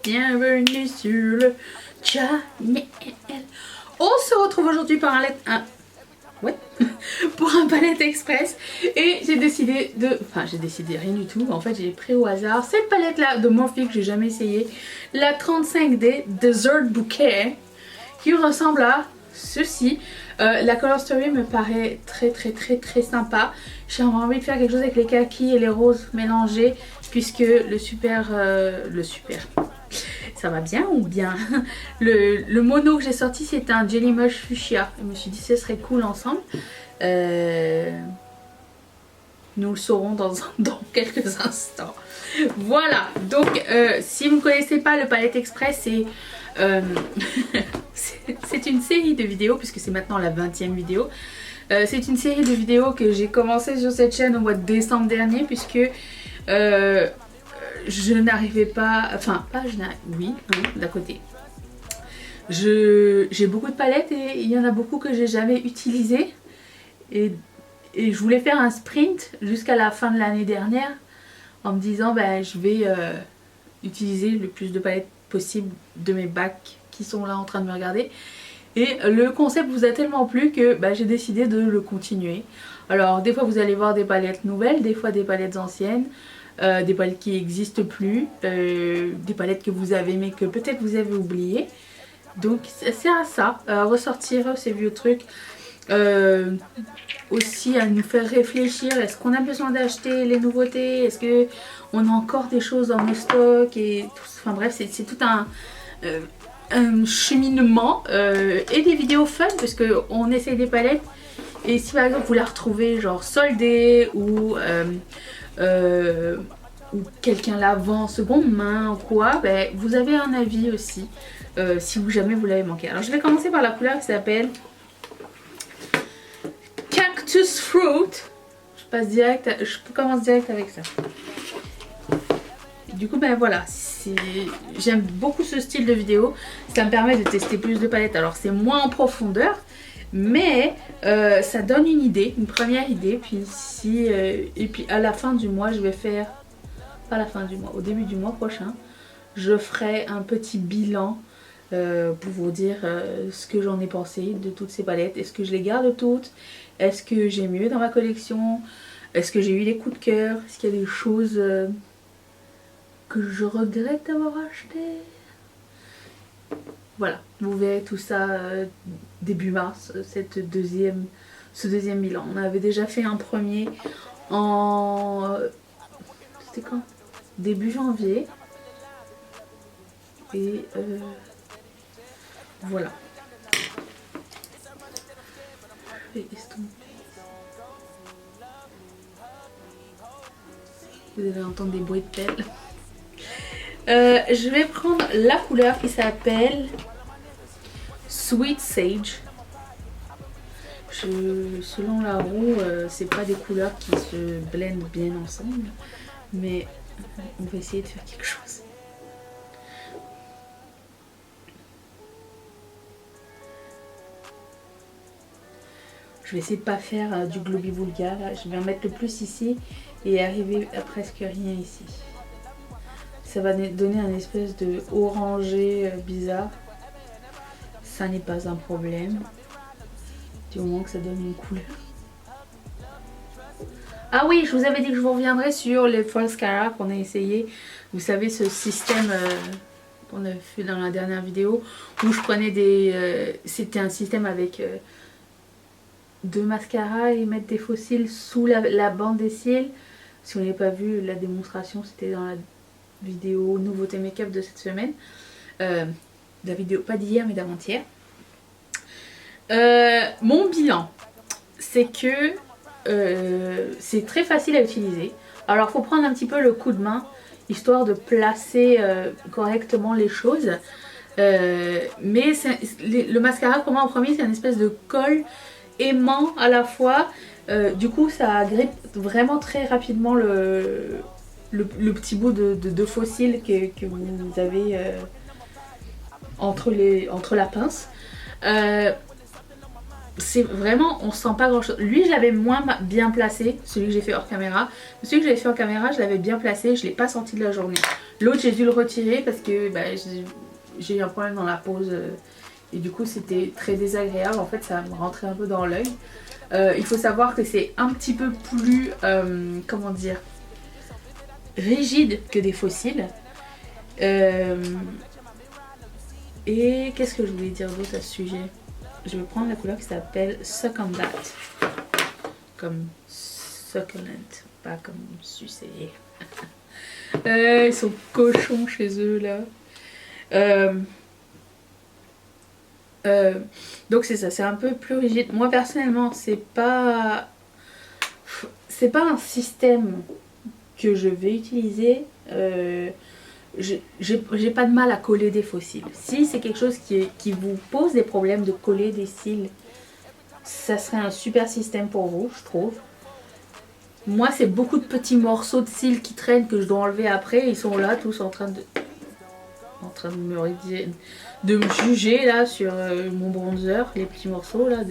bienvenue sur le channel. On se retrouve aujourd'hui par pour un palette express et j'ai décidé de... Enfin j'ai décidé rien du tout, en fait j'ai pris au hasard cette palette là de Morphe que j'ai jamais essayé, la 35D Dessert Bouquet, qui ressemble à ceci. La color story me paraît très sympa. J'ai envie de faire quelque chose avec les kakis et les roses mélangés, puisque le super ça va bien ou bien le mono que j'ai sorti c'était un Jelly Mush Fuchsia. Je me suis dit ce serait cool ensemble. Nous le saurons dans quelques instants. Voilà, donc si vous ne connaissez pas le Palette Express, c'est une série de vidéos, puisque c'est maintenant la 20e vidéo. C'est une série de vidéos que j'ai commencé sur cette chaîne au mois de décembre dernier, puisque je n'arrivais pas, enfin pas je n'arrivais, oui, d'un côté. J'ai beaucoup de palettes et il y en a beaucoup que j'ai jamais utilisées. Et je voulais faire un sprint jusqu'à la fin de l'année dernière en me disant ben, je vais utiliser le plus de palettes possible de mes bacs qui sont là en train de me regarder. Et le concept vous a tellement plu que ben, j'ai décidé de le continuer. Alors des fois vous allez voir des palettes nouvelles, des fois des palettes anciennes, des palettes qui n'existent plus, des palettes que vous avez mais que peut-être vous avez oubliées. Donc ça sert à ça, à ressortir ces vieux trucs. Aussi à nous faire réfléchir, est-ce qu'on a besoin d'acheter les nouveautés, est-ce qu'on a encore des choses dans nos stocks, et tout, enfin bref c'est tout un cheminement et des vidéos fun parce qu'on essaye des palettes et si par exemple vous la retrouvez genre soldée ou quelqu'un la vend seconde main ou quoi, ben, vous avez un avis aussi si jamais vous l'avez manqué. Alors je vais commencer par la couleur qui s'appelle Cactus Fruit. Je commence direct avec ça. Et du coup ben voilà, j'aime beaucoup ce style de vidéo. Ça me permet de tester plus de palettes. Alors c'est moins en profondeur, mais ça donne une idée, une première idée. Puis et puis à la fin du mois, je vais faire, pas à la fin du mois, au début du mois prochain, je ferai un petit bilan pour vous dire ce que j'en ai pensé de toutes ces palettes. Est-ce que je les garde toutes? Est-ce que j'ai mieux dans ma collection? Est-ce que j'ai eu des coups de cœur? Est-ce qu'il y a des choses que je regrette d'avoir acheté? Voilà, vous verrez tout ça début mars, ce deuxième bilan. On avait déjà fait un premier en... c'était quand? Début janvier. Et voilà. Je vais estomper. Vous allez entendre des bruits de pelle. Je vais prendre la couleur qui s'appelle Sweet Sage. Selon la roue, c'est pas des couleurs qui se blendent bien ensemble, mais on va essayer de faire quelque chose. Je vais essayer de pas faire du globi vulgaire. Je vais en mettre le plus ici et arriver à presque rien ici. Ça va donner un espèce de orangé bizarre. Ça n'est pas un problème. Du moment que ça donne une couleur. Ah oui, je vous avais dit que je vous reviendrai sur les false cara qu'on a essayé. Vous savez, ce système qu'on a fait dans la dernière vidéo où je prenais des... c'était un système avec... deux mascaras et mettre des faux cils sous la bande des cils. Si vous n'avez pas vu la démonstration, c'était dans la vidéo nouveauté make-up de cette semaine. La vidéo pas d'hier mais d'avant-hier. Mon bilan, c'est que c'est très facile à utiliser. Alors il faut prendre un petit peu le coup de main histoire de placer correctement les choses. Mais le mascara pour moi en premier c'est une espèce de colle aimant à la fois, du coup ça grippe vraiment très rapidement le petit bout de faux cils que vous avez entre la pince. c'est vraiment, on sent pas grand chose. Lui, je l'avais moins bien placé, celui que j'ai fait hors caméra. Celui que j'avais fait en caméra, je l'avais bien placé, je l'ai pas senti de la journée. L'autre, j'ai dû le retirer parce que bah, j'ai eu un problème dans la pose et du coup, c'était très désagréable. En fait, ça me rentrait un peu dans l'œil. Il faut savoir que c'est un petit peu plus, comment dire, rigide que des fossiles. Et qu'est-ce que je voulais dire d'autre à ce sujet? Je vais prendre la couleur qui s'appelle Succumb That. Comme succulent, pas comme sucé. Ils sont cochons chez eux là. Donc c'est ça, c'est un peu plus rigide. Moi personnellement, c'est pas un système que je vais utiliser. J'ai pas de mal à coller des faux cils. Si c'est quelque chose qui vous pose des problèmes de coller des cils, ça serait un super système pour vous, je trouve. Moi, c'est beaucoup de petits morceaux de cils qui traînent que je dois enlever après. Ils sont là, tous en train de me juger là sur mon bronzer, les petits morceaux là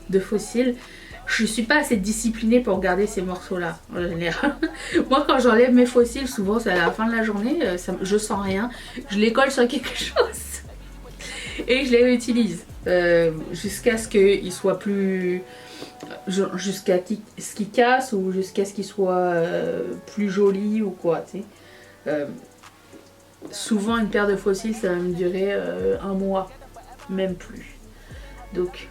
de faux cils. Je suis pas assez disciplinée pour garder ces morceaux là en général. Moi quand j'enlève mes faux cils, souvent c'est à la fin de la journée, je sens rien, je les colle sur quelque chose et je les réutilise jusqu'à ce qu'ils soient plus, jusqu'à ce qu'ils cassent ou jusqu'à ce qu'ils soient plus jolis ou quoi, tu sais. Souvent une paire de faux cils ça va me durer un mois, même plus. Donc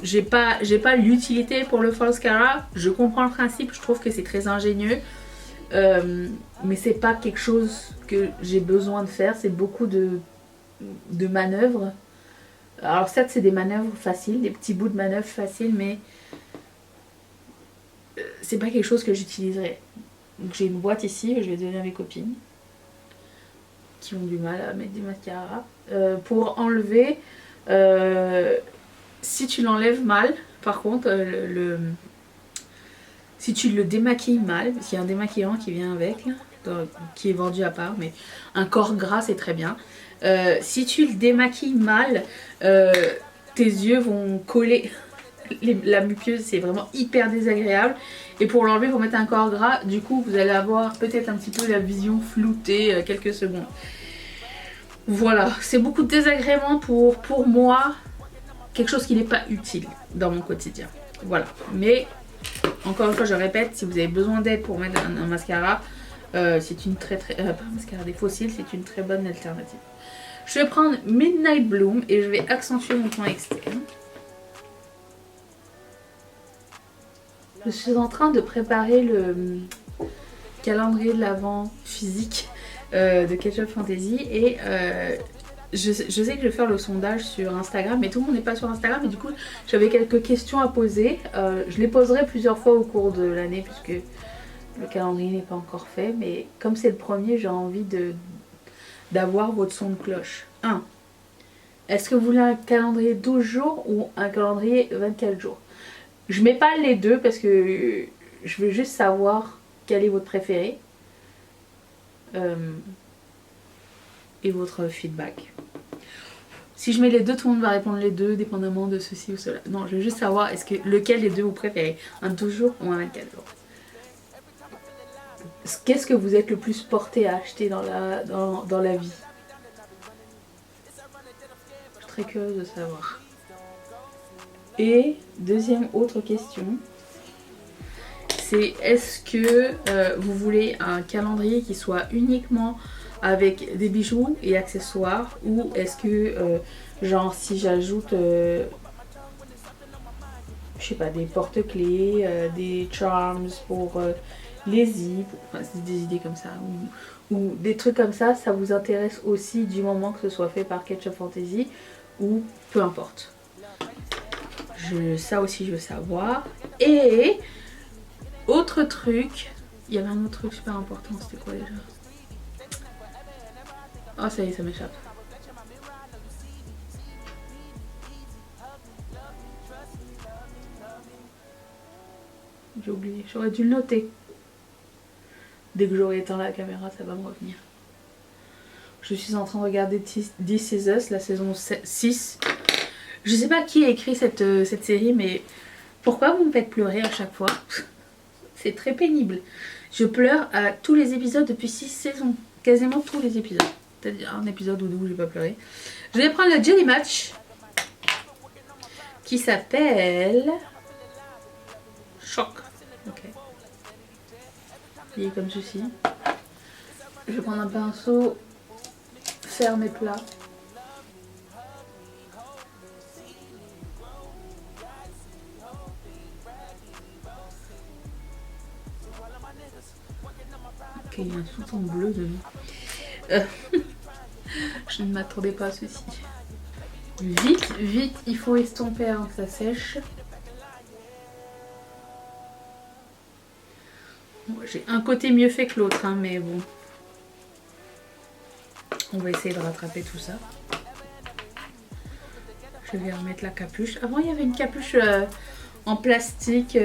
j'ai pas l'utilité pour le false cara. Je comprends le principe, je trouve que c'est très ingénieux. Mais c'est pas quelque chose que j'ai besoin de faire. C'est beaucoup de manœuvres. Alors certes c'est des manœuvres faciles, des petits bouts de manœuvres faciles, mais c'est pas quelque chose que j'utiliserais. Donc j'ai une boîte ici que je vais donner à mes copines qui ont du mal à mettre du mascara. Pour enlever, si tu l'enlèves mal, par contre, si tu le démaquilles mal, parce qu'il y a un démaquillant qui vient avec, là, qui est vendu à part, mais un corps gras c'est très bien. Si tu le démaquilles mal, tes yeux vont coller. La muqueuse, c'est vraiment hyper désagréable. Et pour l'enlever, il faut mettre un corps gras. Du coup, vous allez avoir peut-être un petit peu la vision floutée quelques secondes. Voilà, c'est beaucoup de désagréments pour moi. Quelque chose qui n'est pas utile dans mon quotidien. Voilà. Mais, encore une fois, je répète, si vous avez besoin d'aide pour mettre un mascara, c'est une pas un mascara, des faux cils, c'est une très bonne alternative. Je vais prendre Midnight Bloom et je vais accentuer mon point externe. Je suis en train de préparer le calendrier de l'Avent physique de Ketchup Fantasy et je sais que je vais faire le sondage sur Instagram, mais tout le monde n'est pas sur Instagram et du coup j'avais quelques questions à poser. Je les poserai plusieurs fois au cours de l'année puisque le calendrier n'est pas encore fait, mais comme c'est le premier, j'ai envie d'avoir votre son de cloche. 1. Est-ce que vous voulez un calendrier 12 jours ou un calendrier 24 jours? Je mets pas les deux parce que je veux juste savoir quel est votre préféré et votre feedback. Si je mets les deux, tout le monde va répondre les deux, dépendamment de ceci ou cela. Non, je veux juste savoir lequel des deux vous préférez, un 12 jours ou un 24 jours. Qu'est-ce que vous êtes le plus porté à acheter dans la vie? Je suis très curieuse de savoir. Et deuxième autre question, c'est est-ce que vous voulez un calendrier qui soit uniquement avec des bijoux et accessoires, ou est-ce que genre si j'ajoute je sais pas, des porte-clés, des charms pour les zips, enfin c'est des idées comme ça, ou des trucs comme ça, ça vous intéresse aussi du moment que ce soit fait par Ketchup Fantasy ou peu importe. Ça aussi je veux savoir. Et autre truc, il y avait un autre truc super important, c'était quoi déjà? Oh ça y est, ça m'échappe. J'ai oublié, j'aurais dû le noter. Dès que j'aurai éteint la caméra, ça va me revenir. Je suis en train de regarder This Is Us, la saison 6. Je sais pas qui a écrit cette série, mais pourquoi vous me faites pleurer à chaque fois? C'est très pénible. Je pleure à tous les épisodes depuis 6 saisons. Quasiment tous les épisodes. C'est-à-dire un épisode ou deux où j'ai pas pleuré. Je vais prendre le Jelly Match. Qui s'appelle... Choc. Ok. Il est comme ceci. Je vais prendre un pinceau. Faire mes plats. Ok, il y a un sous-ton bleu dedans. Je ne m'attendais pas à ceci. Vite, vite, il faut estomper avant que ça sèche. Bon, j'ai un côté mieux fait que l'autre, hein, mais bon. On va essayer de rattraper tout ça. Je vais remettre la capuche. Avant, il y avait une capuche en plastique.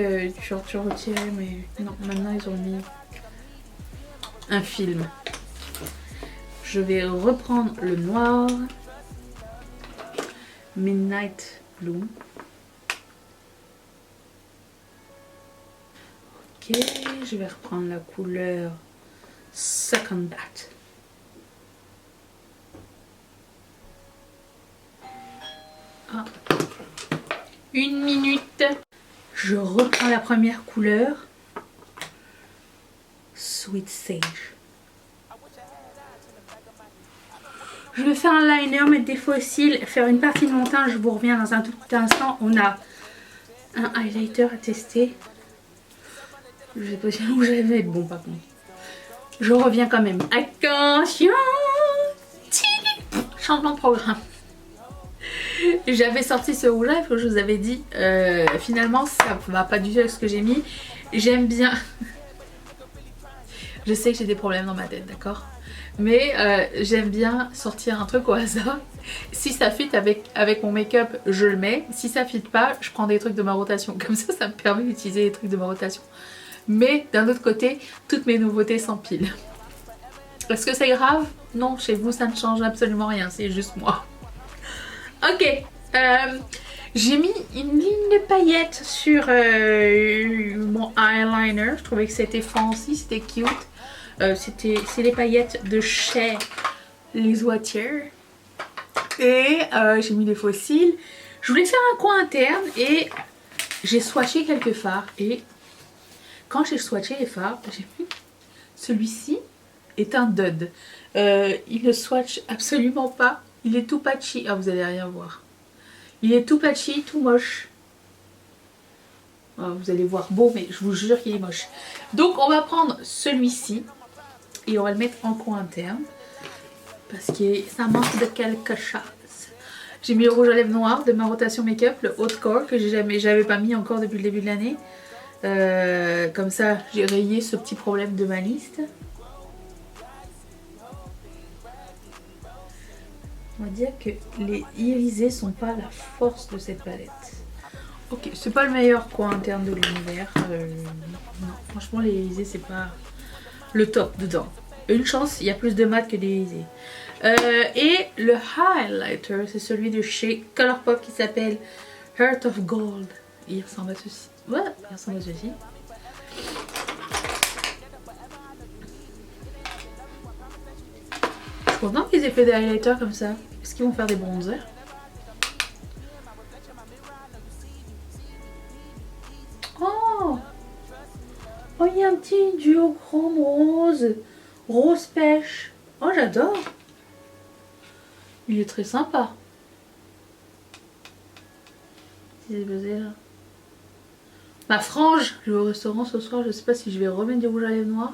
Genre, tu retirais, mais non, maintenant, ils ont mis un film. Je vais reprendre le noir. Midnight Blue. Ok, je vais reprendre la couleur Second Bat. Ah. 1 minute. Je reprends la première couleur. Sweet Sage. Je vais faire un liner, mettre des fossiles, faire une partie de mon teint. Je vous reviens dans un tout petit instant. On a un highlighter à tester. Je sais pas si où j'allais mettre bon par contre. Je reviens quand même. Attention. Changement de programme. J'avais sorti ce rouge à lèvres que je vous avais dit. Finalement, ça va pas du tout avec ce que j'ai mis. J'aime bien. Je sais que j'ai des problèmes dans ma tête, d'accord? Mais j'aime bien sortir un truc au hasard. Si ça fit avec mon make-up, je le mets. Si ça fit pas, je prends des trucs de ma rotation. Comme ça me permet d'utiliser les trucs de ma rotation. Mais d'un autre côté, toutes mes nouveautés s'empilent. Est-ce que c'est grave? Non, chez vous, ça ne change absolument rien. C'est juste moi. Ok. J'ai mis une ligne de paillettes sur mon eyeliner. Je trouvais que c'était fancy, c'était cute. C'est les paillettes de chez Les Oitières. Et j'ai mis des fossiles. Je voulais faire un coin interne et j'ai swatché quelques fards. Et quand j'ai swatché les fards, j'ai vu celui-ci est un dud. Il ne swatch absolument pas. Il est tout patchy. Ah, vous allez rien voir. Il est tout patchy, tout moche. Ah, vous allez voir beau, mais je vous jure qu'il est moche. Donc on va prendre celui-ci. Et on va le mettre en coin interne. Parce que ça manque de quelque chose. J'ai mis le rouge à lèvres noir de ma rotation make-up. Le haute corps que j'avais pas mis encore depuis le début de l'année. Comme ça j'ai rayé ce petit problème de ma liste. On va dire que les irisés sont pas la force de cette palette. Ok, c'est pas le meilleur coin interne de l'univers. Non, franchement les irisés c'est pas le top dedans. Une chance, il y a plus de mat que d'irisés. Et le highlighter, c'est celui de chez Colourpop qui s'appelle Heart of Gold. Il ressemble à ceci. Ouais, il ressemble à ceci. Je suis contente qu'ils aient fait des highlighters comme ça. Est-ce qu'ils vont faire des bronzers? Oh! Oh, il y a un petit duochrome rose. Rose pêche. Oh, j'adore. Il est très sympa. Ma frange, je vais au restaurant ce soir. Je sais pas si je vais remettre du rouge à lèvres noir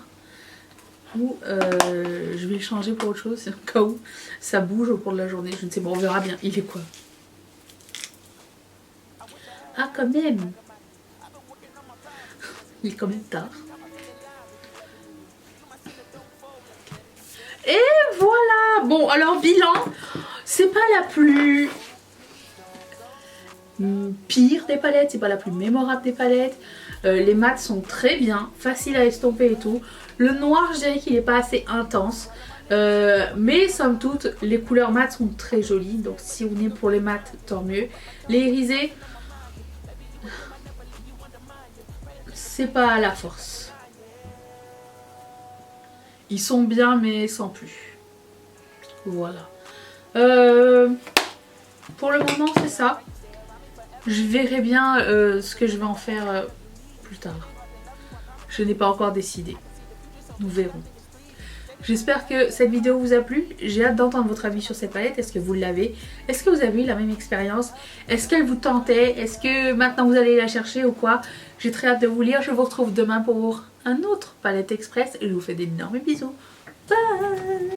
ou je vais le changer pour autre chose. C'est au cas où ça bouge au cours de la journée. Je ne sais pas, on verra bien. Il est quoi? Ah, quand même. Il est quand même tard. Et voilà. Bon, alors bilan, c'est pas la plus pire des palettes, c'est pas la plus mémorable des palettes. Les mats sont très bien, faciles à estomper et tout. Le noir, je dirais qu'il est pas assez intense. Mais somme toute, les couleurs mates sont très jolies. Donc si vous venez pour les mates, tant mieux. Les irisés, c'est pas la force. Ils sont bien mais sans plus. Voilà. Pour le moment c'est ça. Je verrai bien ce que je vais en faire plus tard. Je n'ai pas encore décidé. Nous verrons. J'espère que cette vidéo vous a plu. J'ai hâte d'entendre votre avis sur cette palette. Est-ce que vous l'avez? Est-ce que vous avez eu la même expérience? Est-ce qu'elle vous tentait? Est-ce que maintenant vous allez la chercher ou quoi? J'ai très hâte de vous lire. Je vous retrouve demain pour un autre palette express. Et je vous fais d'énormes bisous. Bye!